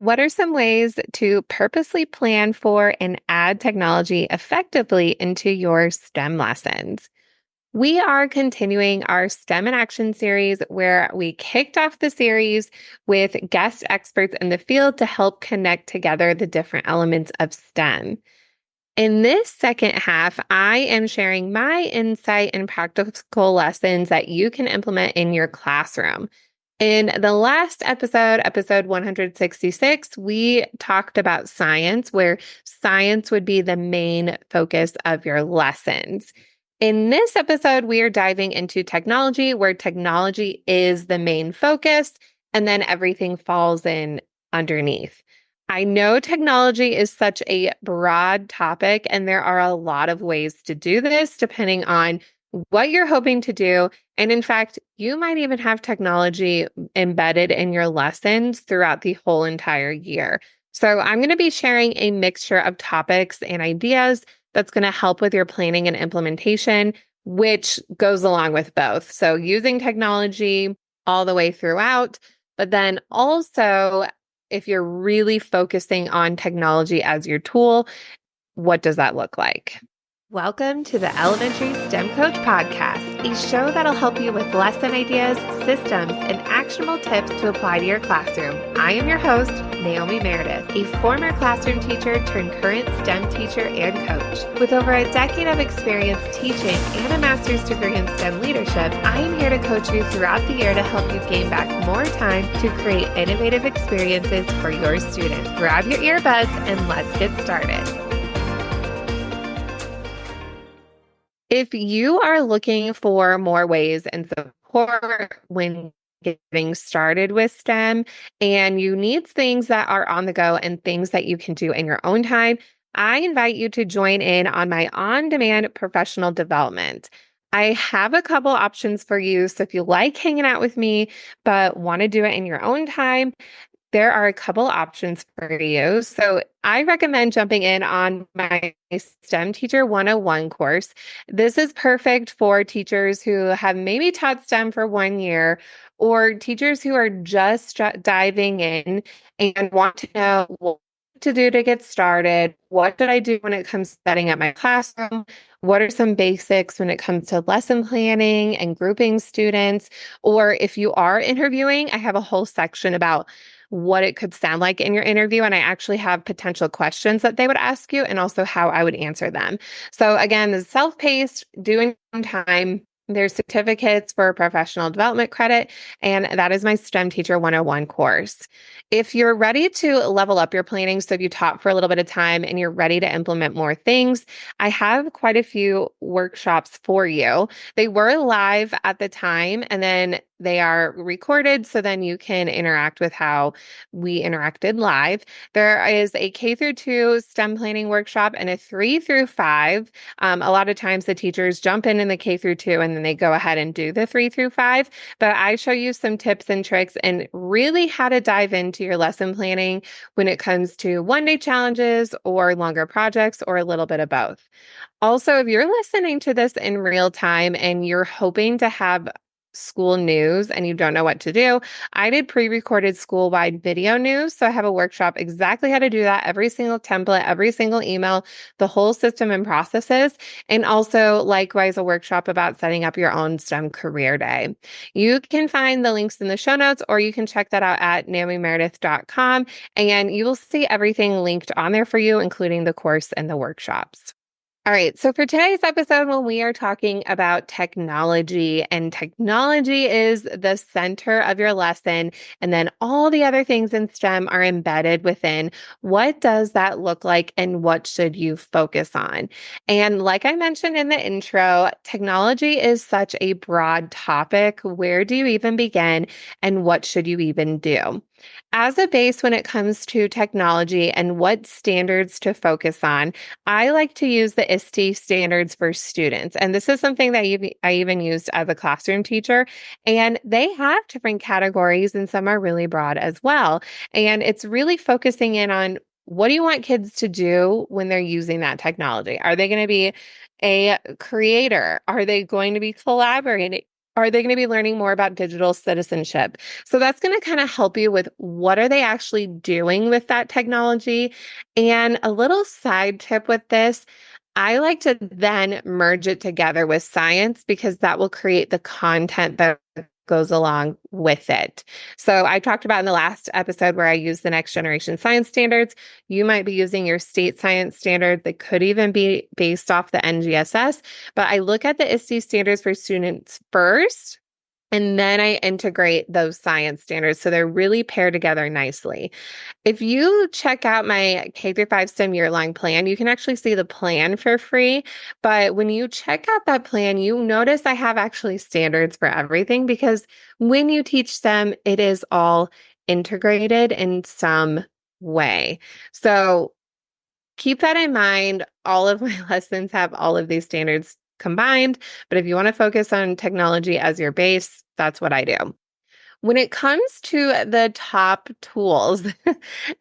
What are some ways to purposely plan for and add technology effectively into your STEM lessons? We are continuing our STEM in Action series where we kicked off the series with guest experts in the field to help connect together the different elements of STEM. In this second half, I am sharing my insight and practical lessons that you can implement in your classroom. In the last episode, episode 166, we talked about science, where science would be the main focus of your lessons. In this episode, we are diving into technology, where technology is the main focus, and then everything falls in underneath. I know technology is such a broad topic, and there are a lot of ways to do this depending on what you're hoping to do. And in fact, you might even have technology embedded in your lessons throughout the whole entire year. So I'm going to be sharing a mixture of topics and ideas that's going to help with your planning and implementation, which goes along with both. So using technology all the way throughout, but then also if you're really focusing on technology as your tool, what does that look like? Welcome to the Elementary STEM Coach Podcast, a show that'll help you with lesson ideas, systems, and actionable tips to apply to your classroom. I am your host, Naomi Meredith, a former classroom teacher turned current STEM teacher and coach. With over a decade of experience teaching and a master's degree in STEM leadership, I am here to coach you throughout the year to help you gain back more time to create innovative experiences for your students. Grab your earbuds and let's get started. If you are looking for more ways and support when getting started with STEM and you need things that are on the go and things that you can do in your own time, I invite you to join in on my on-demand professional development. I have a couple options for you. So if you like hanging out with me, but want to do it in your own time, there are a couple options for you. So I recommend jumping in on my STEM Teacher 101 course. This is perfect for teachers who have maybe taught STEM for 1 year or teachers who are just diving in and want to know what to do to get started. What did I do when it comes to setting up my classroom? What are some basics when it comes to lesson planning and grouping students? Or if you are interviewing, I have a whole section about what it could sound like in your interview. And I actually have potential questions that they would ask you and also how I would answer them. So again, this is self-paced, doing on time. There's certificates for professional development credit, and that is my STEM Teacher 101 course. If you're ready to level up your planning, so if you taught for a little bit of time and you're ready to implement more things, I have quite a few workshops for you. They were live at the time, and then they are recorded, so then you can interact with how we interacted live. There is a K through 2 STEM planning workshop and a 3 through 5. A lot of times the teachers jump in the K through 2 and then they go ahead and do the 3 through 5. But I show you some tips and tricks and really how to dive into your lesson planning when it comes to one-day challenges or longer projects or a little bit of both. Also, if you're listening to this in real time and you're hoping to have school news and you don't know what to do, I did pre-recorded school-wide video news. So I have a workshop exactly how to do that, every single template, every single email, the whole system and processes, and also likewise a workshop about setting up your own STEM career day. You can find the links in the show notes, or you can check that out at naomimeredith.com, and you will see everything linked on there for you, including the course and the workshops. All right, so for today's episode, when we are talking about technology, and technology is the center of your lesson, and then all the other things in STEM are embedded within, what does that look like and what should you focus on? And like I mentioned in the intro, technology is such a broad topic. Where do you even begin and what should you even do? As a base when it comes to technology and what standards to focus on, I like to use the ISTE standards for students. And this is something that I even used as a classroom teacher. And they have different categories and some are really broad as well. And it's really focusing in on what do you want kids to do when they're using that technology? Are they going to be a creator? Are they going to be collaborating? Are they going to be learning more about digital citizenship? So that's going to kind of help you with what are they actually doing with that technology? And a little side tip with this, I like to then merge it together with science because that will create the content that goes along with it. So I talked about in the last episode where I used the next generation science standards. You might be using your state science standard that could even be based off the NGSS, but I look at the ISTE standards for students first. And then I integrate those science standards. So they're really paired together nicely. If you check out my K through 5 STEM year-long plan, you can actually see the plan for free. But when you check out that plan, you notice I have actually standards for everything because when you teach STEM, it is all integrated in some way. So keep that in mind. All of my lessons have all of these standards combined. But if you want to focus on technology as your base, that's what I do. When it comes to the top tools,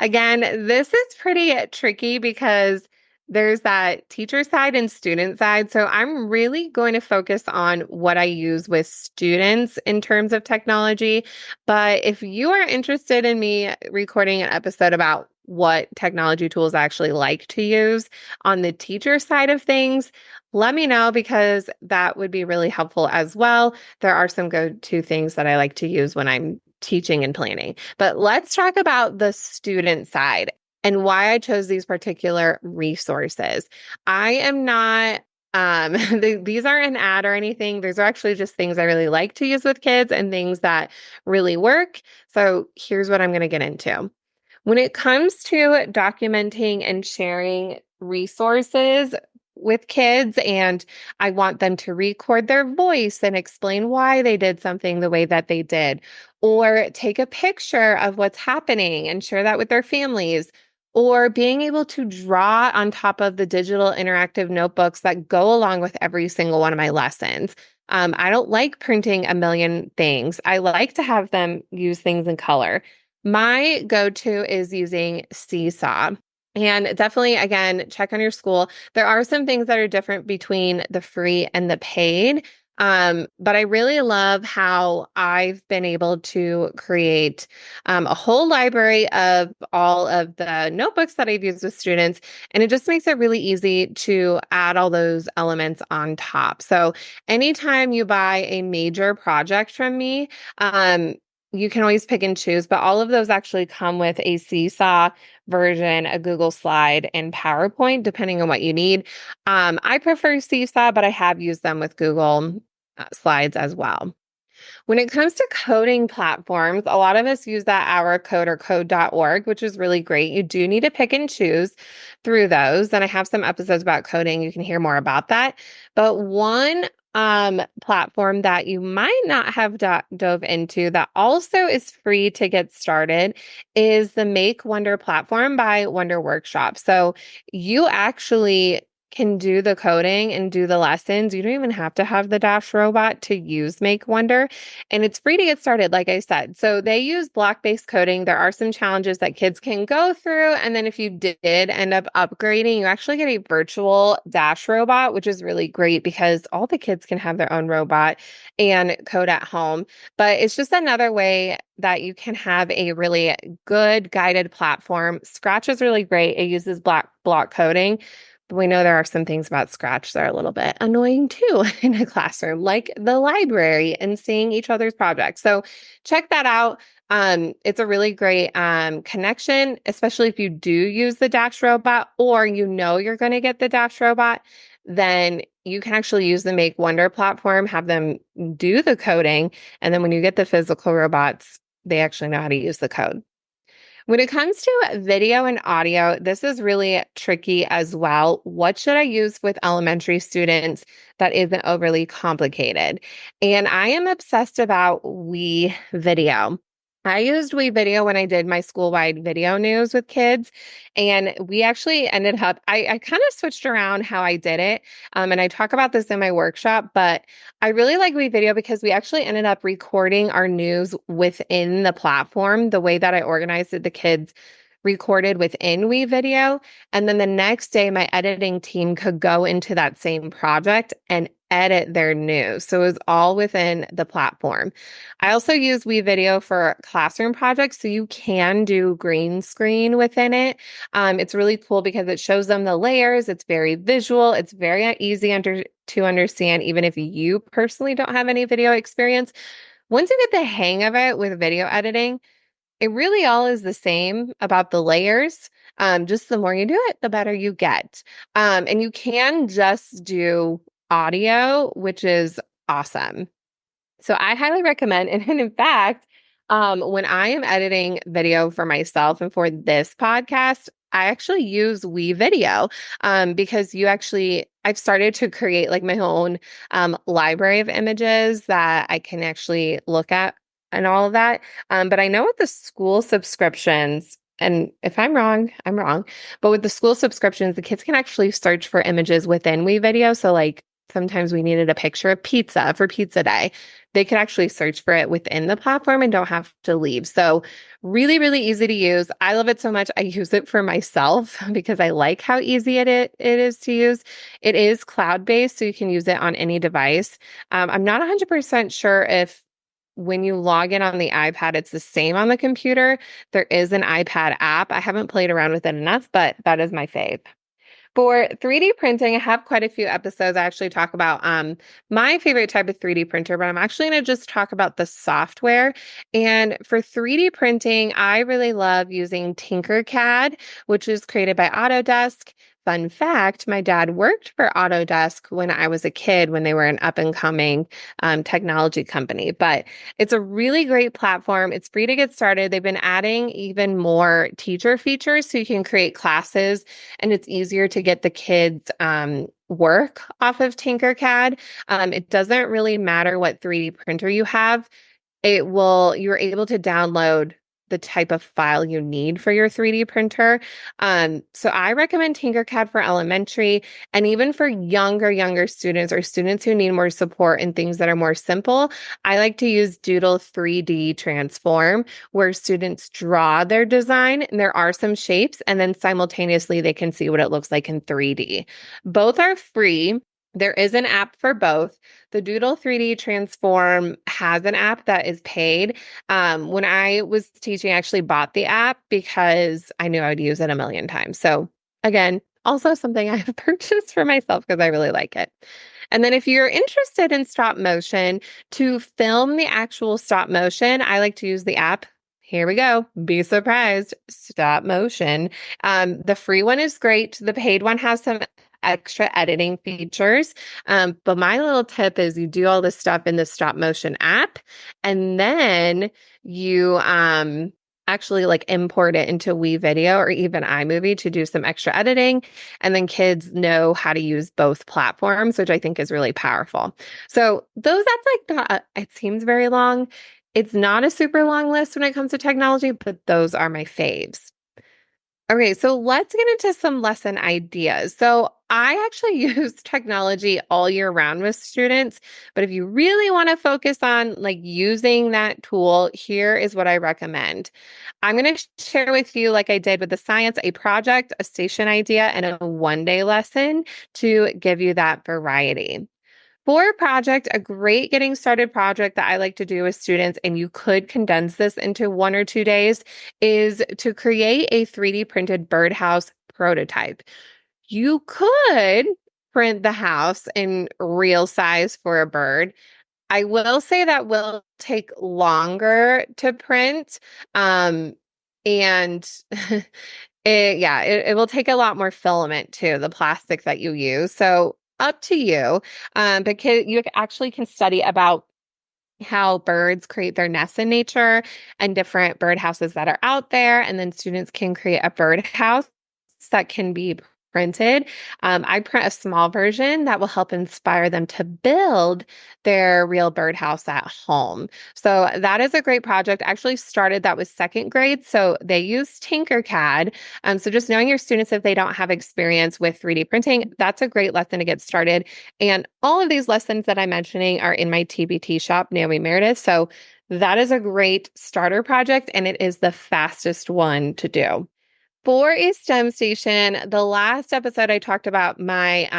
again, this is pretty tricky because there's that teacher side and student side. So I'm really going to focus on what I use with students in terms of technology. But if you are interested in me recording an episode about what technology tools I actually like to use on the teacher side of things, let me know because that would be really helpful as well. There are some go-to things that I like to use when I'm teaching and planning. But let's talk about the student side and why I chose these particular resources. I am not these aren't an ad or anything. These are actually just things I really like to use with kids and things that really work. So here's what I'm going to get into. When it comes to documenting and sharing resources with kids, and I want them to record their voice and explain why they did something the way that they did, or take a picture of what's happening and share that with their families, or being able to draw on top of the digital interactive notebooks that go along with every single one of my lessons. I don't like printing a million things. I like to have them use things in color. My go-to is using Seesaw. And definitely, again, check on your school. There are some things that are different between the free and the paid. But I really love how I've been able to create a whole library of all of the notebooks that I've used with students. And it just makes it really easy to add all those elements on top. So anytime you buy a major project from me, you can always pick and choose, but all of those actually come with a Seesaw version, a Google Slide, and PowerPoint, depending on what you need. I prefer Seesaw, but I have used them with Google Slides as well. When it comes to coding platforms, a lot of us use that Our Code or code.org, which is really great. You do need to pick and choose through those. And I have some episodes about coding. You can hear more about that. But one platform that you might not have dove into that also is free to get started is the Make Wonder platform by Wonder Workshop. So you actually can do the coding and do the lessons. You don't even have to have the Dash robot to use Make Wonder. And it's free to get started, like I said. So they use block-based coding. There are some challenges that kids can go through. And then if you did end up upgrading, you actually get a virtual Dash robot, which is really great because all the kids can have their own robot and code at home. But it's just another way that you can have a really good guided platform. Scratch is really great. It uses block coding. But we know there are some things about Scratch that are a little bit annoying too in a classroom, like the library and seeing each other's projects. So check that out. It's a really great connection, especially if you do use the Dash robot or you know you're going to get the Dash robot, then you can actually use the Make Wonder platform, have them do the coding, and then when you get the physical robots, they actually know how to use the code. When it comes to video and audio, this is really tricky as well. What should I use with elementary students that isn't overly complicated? And I am obsessed about We Video. I used We Video when I did my school-wide video news with kids, and we actually ended up, I kind of switched around how I did it, and I talk about this in my workshop, but I really like We Video because we actually ended up recording our news within the platform. The way that I organized it, the kids recorded within WeVideo. And then the next day, my editing team could go into that same project and edit their news. So it was all within the platform. I also use WeVideo for classroom projects. So you can do green screen within it. It's really cool because it shows them the layers. It's very visual. It's very easy to understand, even if you personally don't have any video experience. Once you get the hang of it with video editing, it really all is the same about the layers. Just the more you do it, the better you get. And you can just do audio, which is awesome. So I highly recommend, and in fact, when I am editing video for myself and for this podcast, I actually use WeVideo because I've started to create like my own library of images that I can actually look at and all of that. But I know with the school subscriptions, and if I'm wrong, I'm wrong. But with the school subscriptions, the kids can actually search for images within WeVideo. So like sometimes we needed a picture of pizza for pizza day. They could actually search for it within the platform and don't have to leave. So really, really easy to use. I love it so much. I use it for myself because I like how easy it is to use. It is cloud-based, so you can use it on any device. I'm not 100% sure if when you log in on the iPad, it's the same on the computer. There is an iPad app. I haven't played around with it enough, but that is my fave. For 3D printing, I have quite a few episodes. I actually talk about my favorite type of 3D printer, but I'm actually going to just talk about the software. And for 3D printing, I really love using Tinkercad, which is created by Autodesk. Fun fact, my dad worked for Autodesk when I was a kid, when they were an up and coming technology company. But it's a really great platform. It's free to get started. They've been adding even more teacher features so you can create classes and it's easier to get the kids work off of Tinkercad. It doesn't really matter what 3D printer you have. You're able to download the type of file you need for your 3D printer. So I recommend Tinkercad for elementary and even for younger students or students who need more support and things that are more simple. I like to use Doodle 3D Transform, where students draw their design and there are some shapes, and then simultaneously they can see what it looks like in 3D. Both are free. There is an app for both. The Doodle 3D Transform has an app that is paid. When I was teaching, I actually bought the app because I knew I would use it a million times. So again, also something I have purchased for myself because I really like it. And then if you're interested in stop motion, to film the actual stop motion, I like to use the app. Here we go. Be surprised. Stop motion. The free one is great. The paid one has some extra editing features. But my little tip is you do all this stuff in the stop motion app, and then you actually like import it into WeVideo or even iMovie to do some extra editing. And then kids know how to use both platforms, which I think is really powerful. So that's like not, it seems very long. It's not a super long list when it comes to technology, but those are my faves. Okay, so let's get into some lesson ideas. So I actually use technology all year round with students, but if you really want to focus on like using that tool, here is what I recommend. I'm going to share with you, like I did with the science, a project, a station idea, and a one-day lesson to give you that variety. For a project, a great getting started project that I like to do with students, and you could condense this into 1 or 2 days, is to create a 3D printed birdhouse prototype. You could print the house in real size for a bird. I will say that will take longer to print. And it will take a lot more filament too, the plastic that you use. So up to you. But you actually can study about how birds create their nests in nature and different birdhouses that are out there. And then students can create a birdhouse that can be printed. I print a small version that will help inspire them to build their real birdhouse at home. So that is a great project. I actually started that with second grade. So they use Tinkercad. So just knowing your students, if they don't have experience with 3D printing, that's a great lesson to get started. And all of these lessons that I'm mentioning are in my TBT shop, Naomi Meredith. So that is a great starter project, and it is the fastest one to do. For a STEM station, the last episode I talked about my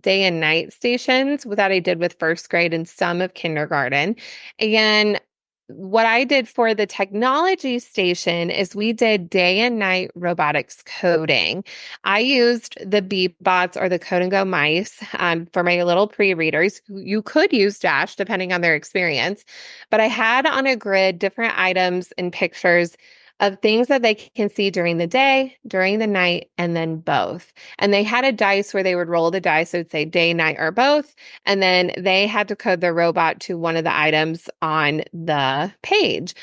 day and night stations that I did with first grade and some of kindergarten. And what I did for the technology station is we did day and night robotics coding. I used the beep bots or the code and go mice for my little pre-readers. You could use Dash depending on their experience, but I had on a grid different items and pictures of things that they can see during the day, during the night, and then both. And they had a dice where they would roll the dice. So it would say day, night, or both. And then they had to code their robot to one of the items on the page.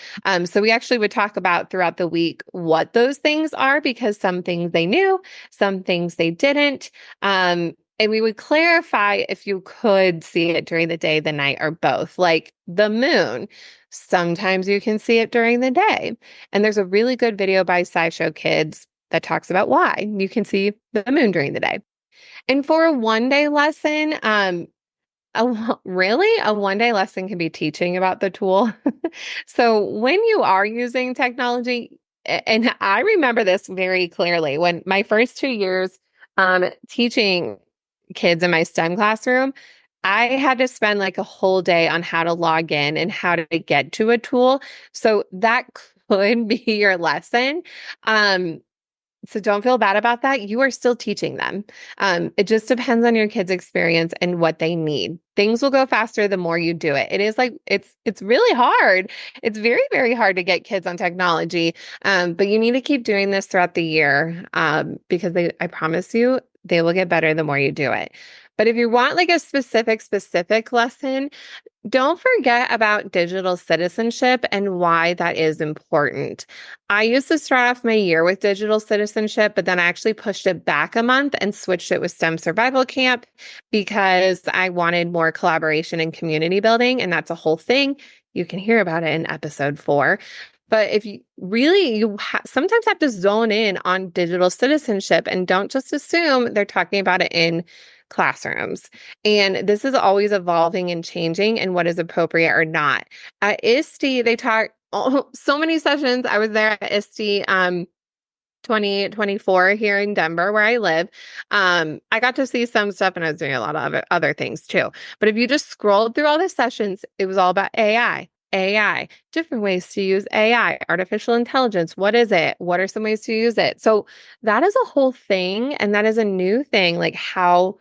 So we actually would talk about throughout the week what those things are because some things they knew, some things they didn't. And we would clarify if you could see it during the day, the night, or both, like the moon. Sometimes you can see it during the day. And there's a really good video by SciShow Kids that talks about why you can see the moon during the day. And for a 1 day lesson, really a 1 day lesson can be teaching about the tool. So when you are using technology, and I remember this very clearly when my first 2 years teaching kids in my STEM classroom, I had to spend like a whole day on how to log in and how to get to a tool. So that could be your lesson. So don't feel bad about that. You are still teaching them. It just depends on your kids' experience and what they need. Things will go faster the more you do it. It is like it's really hard. It's very, very hard to get kids on technology. But you need to keep doing this throughout the year because I promise you, they will get better the more you do it. But if you want like a specific lesson, don't forget about digital citizenship and why that is important. I used to start off my year with digital citizenship, but then I actually pushed it back a month and switched it with STEM Survival Camp because I wanted more collaboration and community building. And that's a whole thing. You can hear about it in episode 4. But if you really, sometimes have to zone in on digital citizenship and don't just assume they're talking about it in classrooms. And this is always evolving and changing and what is appropriate or not. At ISTE, they talk so many sessions. I was there at ISTE 2024 here in Denver where I live. I got to see some stuff and I was doing a lot of other things too. But if you just scrolled through all the sessions, it was all about AI, different ways to use AI, artificial intelligence. What is it? What are some ways to use it? So that is a whole thing. And that is a new thing. Like how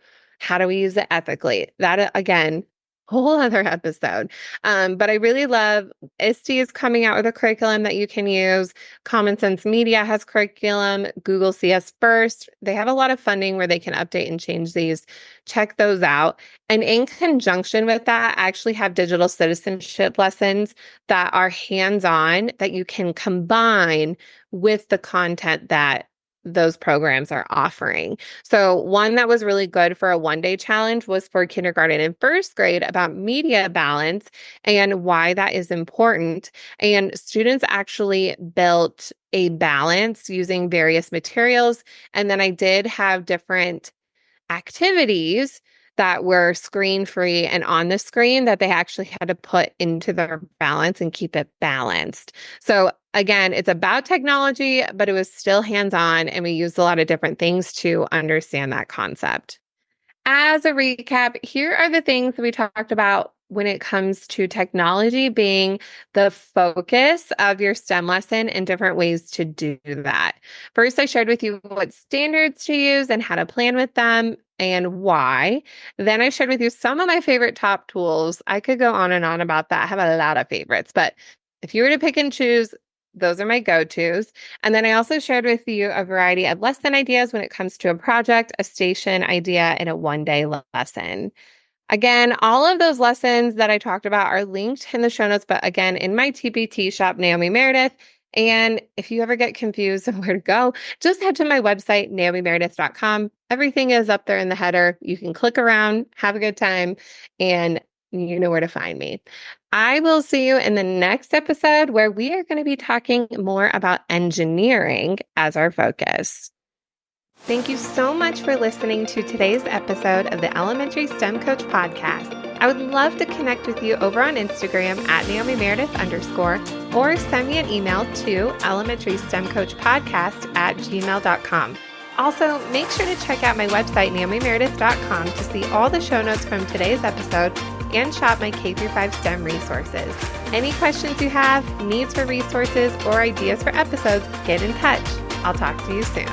do we use it ethically? That again, whole other episode. But I really love ISTE is coming out with a curriculum that you can use. Common Sense Media has curriculum. Google CS First. They have a lot of funding where they can update and change these. Check those out. And in conjunction with that, I actually have digital citizenship lessons that are hands-on that you can combine with the content that those programs are offering. So one that was really good for a 1 day challenge was for kindergarten and first grade about media balance and why that is important. And students actually built a balance using various materials. And then I did have different activities that were screen free and on the screen that they actually had to put into their balance and keep it balanced. So again, it's about technology, but it was still hands-on and we used a lot of different things to understand that concept. As a recap, here are the things we talked about when it comes to technology being the focus of your STEM lesson and different ways to do that. First, I shared with you what standards to use and how to plan with them and why. Then I shared with you some of my favorite top tools. I could go on and on about that. I have a lot of favorites, but if you were to pick and choose, those are my go-tos. And then I also shared with you a variety of lesson ideas when it comes to a project, a station idea, and a 1 day lesson. Again, all of those lessons that I talked about are linked in the show notes, but again, in my TPT shop, Naomi Meredith. And if you ever get confused on where to go, just head to my website, naomimeredith.com. Everything is up there in the header. You can click around, have a good time, and you know where to find me. I will see you in the next episode where we are going to be talking more about engineering as our focus. Thank you so much for listening to today's episode of the Elementary STEM Coach Podcast. I would love to connect with you over on Instagram at NaomiMeredith_ or send me an email to elementarystemcoachpodcast@gmail.com. Also, make sure to check out my website, NaomiMeredith.com, to see all the show notes from today's episode and shop my K-5 STEM resources. Any questions you have, needs for resources, or ideas for episodes, get in touch. I'll talk to you soon.